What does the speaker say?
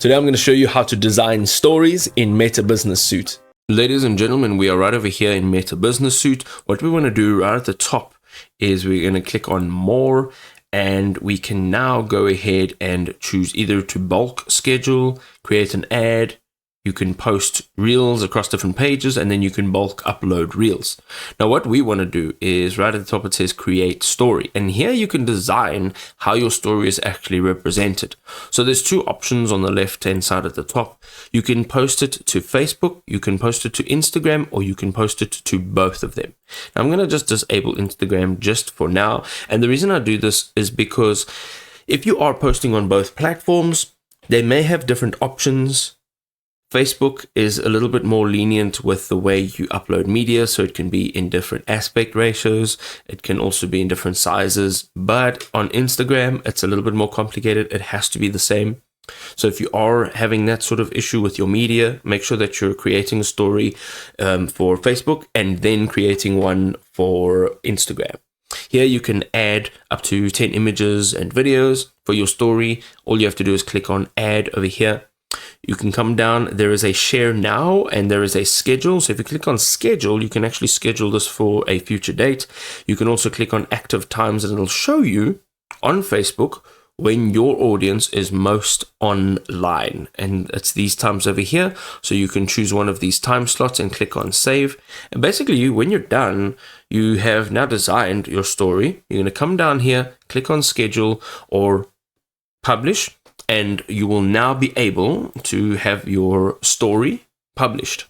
Today I'm going to show you how to design stories in Meta Business Suite. Ladies and gentlemen, we are right over here in Meta Business Suite. What we want to do right at the top is we're going to click on More, and we can now go ahead and choose either to bulk schedule, create an ad. You can post reels across different pages, and then you can bulk upload reels. Now what we want to do is right at the top it says create story, and here you can design how your story is actually represented. So there's two options on the left hand side at the top. You can post it to Facebook, you can post it to Instagram, or you can post it to both of them. Now I'm going to just disable Instagram just for now, and the reason I do this is because if you are posting on both platforms, they may have different options. Facebook is a little bit more lenient with the way you upload media, so it can be in different aspect ratios. It can also be in different sizes, but on Instagram, it's a little bit more complicated. It has to be the same. So if you are having that sort of issue with your media, make sure that you're creating a story for Facebook and then creating one for Instagram. Here you can add up to 10 images and videos for your story. All you have to do is click on add over here. You can come down, there is a share now and there is a schedule. So if you click on schedule, you can actually schedule this for a future date. You can also click on active times, and it'll show you on Facebook when your audience is most online. And it's these times over here. So you can choose one of these time slots and click on save. And basically when you're done, you have now designed your story. You're going to come down here, click on schedule or publish, and you will now be able to have your story published.